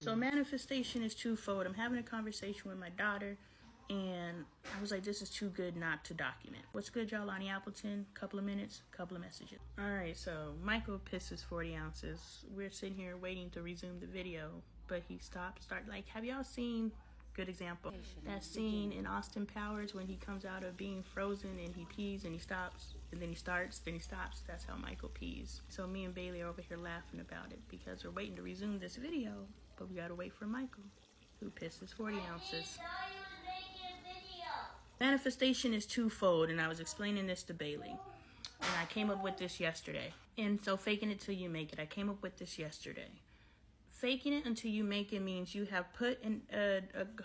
So manifestation is twofold. I'm having a conversation with my daughter, and I was like, this is too good not to document. What's good, y'all? LoneeAppleton. Couple of minutes, couple of messages. All right, so Michael pisses 40 ounces. We're sitting here waiting to resume the video, but he start like, have y'all seen, good example, that scene in Austin Powers when he comes out of being frozen and he pees and he stops, and then he starts, then he stops? That's how Michael pees. So me and Bailey are over here laughing about it because we're waiting to resume this video, but we gotta wait for Michael, who pisses 40 ounces. Manifestation is twofold, and I was explaining this to Bailey. And I came up with this yesterday. And so faking it till you make it. I came up with this yesterday. Faking it until you make it means you have put in a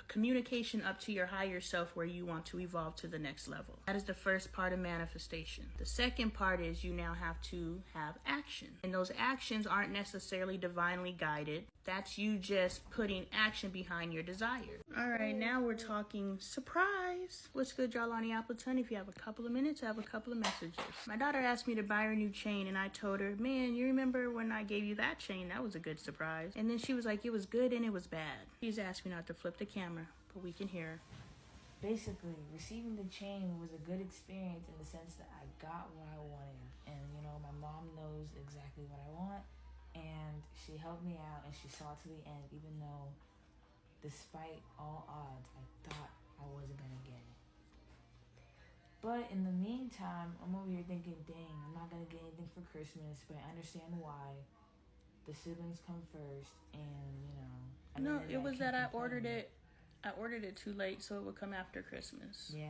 communication up to your higher self where you want to evolve to the next level. That is the first part of manifestation. The second part is you now have to have action. And those actions aren't necessarily divinely guided. That's you just putting action behind your desire. All right, now we're talking surprise. What's good, y'all? LoneeAppleton. If you have a couple of minutes, I have a couple of messages. My daughter asked me to buy her a new chain, and I told her, man, you remember when I gave you that chain? That was a good surprise. And then she was like, it was good and it was bad. She's asked me not to flip the camera, but we can hear her. Basically, receiving the chain was a good experience in the sense that I got what I wanted. And, you know, my mom knows exactly what I want. And she helped me out and she saw to the end, even though, despite all odds, I thought I wasn't going to get it. But in the meantime, I'm over here thinking, dang, I'm not going to get anything for Christmas, but I understand why. The siblings come first, and, you know. No, it was that I ordered it too late so it would come after Christmas. Yeah?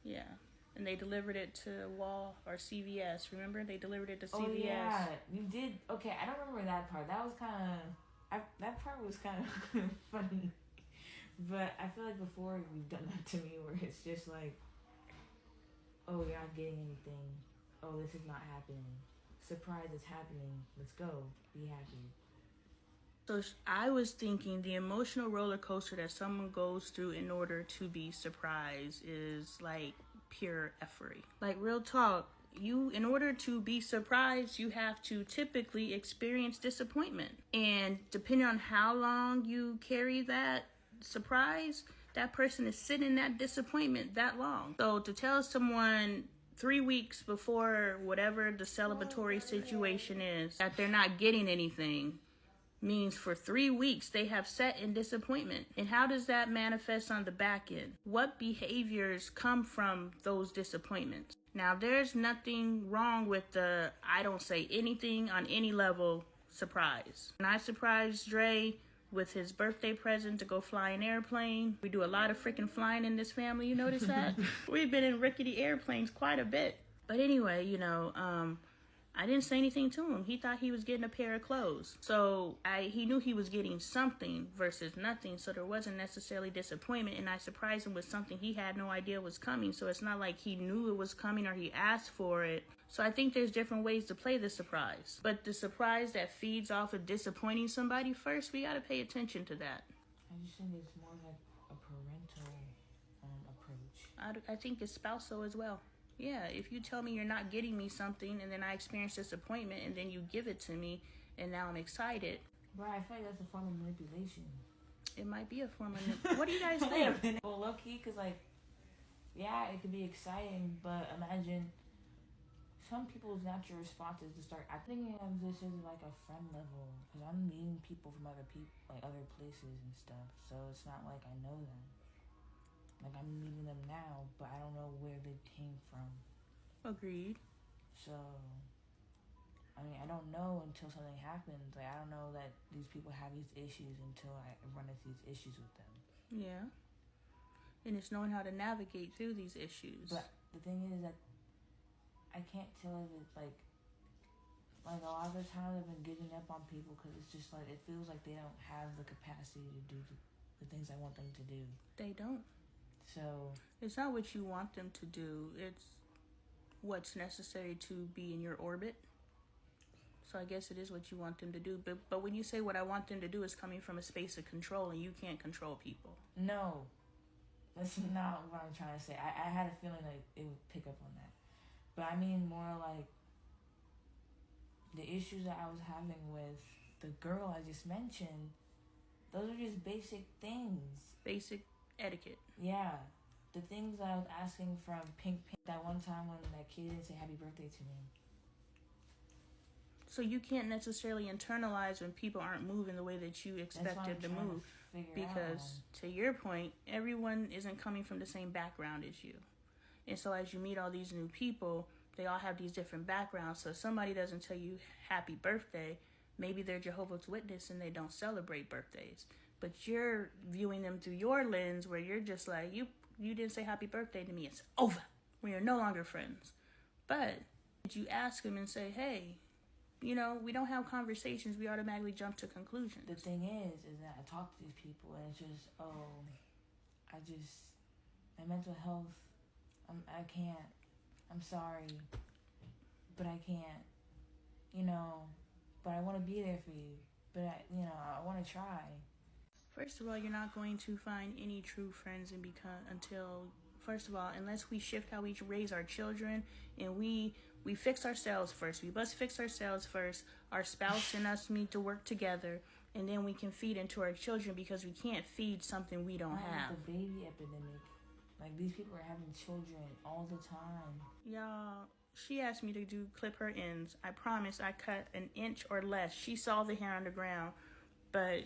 Yeah. And they delivered it to Wall or CVS. Remember? They delivered it to CVS. Oh, yeah. You did. Okay, I don't remember that part. That was kind of... That part was kind of funny. But I feel like before you've done that to me where it's just like, oh, you're not getting anything. Oh, this is not happening. Surprise, it's happening. Let's go. Be happy. So I was thinking the emotional roller coaster that someone goes through in order to be surprised is like pure effery. Like, real talk, in order to be surprised, you have to typically experience disappointment. And depending on how long you carry that surprise, that person is sitting in that disappointment that long. So to tell someone 3 weeks before whatever the celebratory situation is that they're not getting anything means for 3 weeks they have sat in disappointment. And how does that manifest on the back end? What behaviors come from those disappointments? Now, there's nothing wrong with the I don't say anything on any level surprise. And I surprised Dre with his birthday present to go fly an airplane. We do a lot of freaking flying in this family, you notice that? We've been in rickety airplanes quite a bit. But anyway, you know, I didn't say anything to him. He thought he was getting a pair of clothes. So he knew he was getting something versus nothing. So there wasn't necessarily disappointment. And I surprised him with something he had no idea was coming. So it's not like he knew it was coming or he asked for it. So I think there's different ways to play the surprise. But the surprise that feeds off of disappointing somebody first, we got to pay attention to that. I just think it's more like a parental approach. I think it's spousal as well. Yeah, if you tell me you're not getting me something and then I experience disappointment and then you give it to me and now I'm excited. Bro, I feel like that's a form of manipulation. It might be a form of what do you guys think? Well, low-key, because, like, yeah, it could be exciting, but imagine some people's natural response is to start acting of this as, like, a friend level. Because I'm meeting people from other places and stuff, so it's not like I know them. Like, I'm meeting them now, but I don't know where they came from. Agreed. So, I mean, I don't know until something happens. Like, I don't know that these people have these issues until I run into these issues with them. Yeah. And it's knowing how to navigate through these issues. But the thing is that I can't tell if it's, like a lot of the times I've been giving up on people because it's just, like, it feels like they don't have the capacity to do the things I want them to do. They don't. So it's not what you want them to do. It's what's necessary to be in your orbit. So I guess it is what you want them to do. But when you say what I want them to do is coming from a space of control and you can't control people. No. That's not what I'm trying to say. I had a feeling like it would pick up on that. But I mean more like the issues that I was having with the girl I just mentioned. Those are just basic things. Basic etiquette. Yeah. The things I was asking from Pink that one time when that kid didn't say happy birthday to me. So you can't necessarily internalize when people aren't moving the way that you expected to move. Because to your point, everyone isn't coming from the same background as you. And so as you meet all these new people, they all have these different backgrounds. So if somebody doesn't tell you happy birthday, maybe they're Jehovah's Witness and they don't celebrate birthdays. But you're viewing them through your lens where you're just like, you didn't say happy birthday to me. It's over. We are no longer friends. But you ask them and say, hey, we don't have conversations. We automatically jump to conclusions. The thing is that I talk to these people and it's just, my mental health, I can't, I'm sorry, but I can't, but I want to be there for you, but I want to try. First of all, you're not going to find any true friends unless we shift how we raise our children and we fix ourselves first. We must fix ourselves first. Our spouse and us need to work together, and then we can feed into our children because we can't feed something we don't have. The baby epidemic. Like, these people are having children all the time. Y'all, she asked me to clip her ends. I promise I cut an inch or less. She saw the hair on the ground, but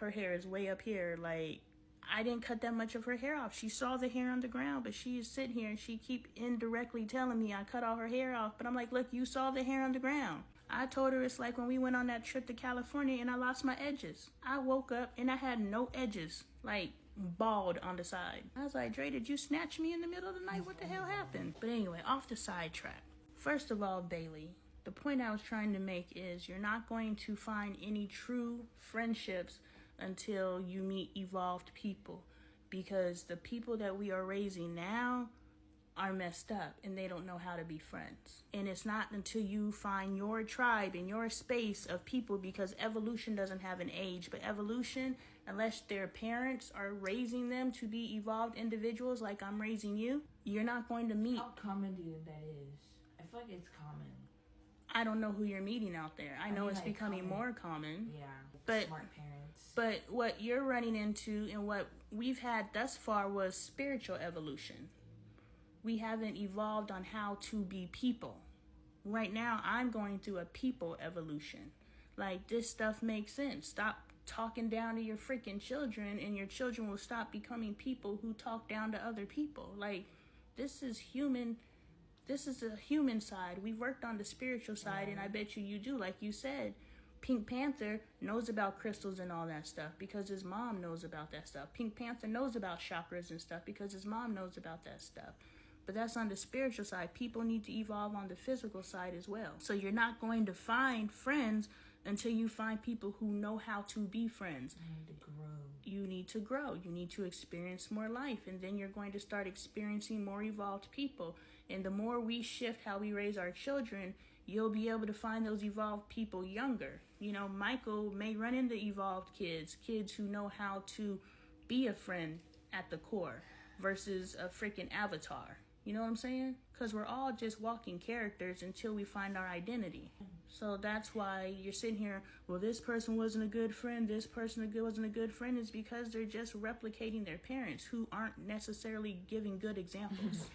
her hair is way up here. Like, I didn't cut that much of her hair off. She saw the hair on the ground, but she is sitting here and she keep indirectly telling me I cut all her hair off. But I'm like, look, you saw the hair on the ground. I told her it's like when we went on that trip to California and I lost my edges. I woke up and I had no edges, like bald on the side. I was like, Dre, did you snatch me in the middle of the night? What the hell happened? But anyway, off the sidetrack. First of all, Bailey, the point I was trying to make is you're not going to find any true friendships until you meet evolved people, because the people that we are raising now are messed up and they don't know how to be friends. And it's not until you find your tribe and your space of people, because evolution doesn't have an age, but evolution, unless their parents are raising them to be evolved individuals like I'm raising you, you're not going to meet. How common do you think that is? I feel like it's common. I don't know who you're meeting out there. I know it's like becoming more common. Yeah, but smart parents. But what you're running into and what we've had thus far was spiritual evolution. We haven't evolved on how to be people. Right now, I'm going through a people evolution. Like, this stuff makes sense. Stop talking down to your freaking children and your children will stop becoming people who talk down to other people. Like, this is human. This is a human side. We worked on the spiritual side, and I bet you do. Like you said, Pink Panther knows about crystals and all that stuff because his mom knows about that stuff. Pink Panther knows about chakras and stuff because his mom knows about that stuff. But that's on the spiritual side. People need to evolve on the physical side as well. So you're not going to find friends until you find people who know how to be friends. You need to grow. You need to grow. You need to experience more life. And then you're going to start experiencing more evolved people. And the more we shift how we raise our children, you'll be able to find those evolved people younger. Michael may run into evolved kids who know how to be a friend at the core versus a freaking avatar. You know what I'm saying? Because we're all just walking characters until we find our identity. So that's why you're sitting here, well, this person wasn't a good friend, this person wasn't a good friend. It's because they're just replicating their parents who aren't necessarily giving good examples.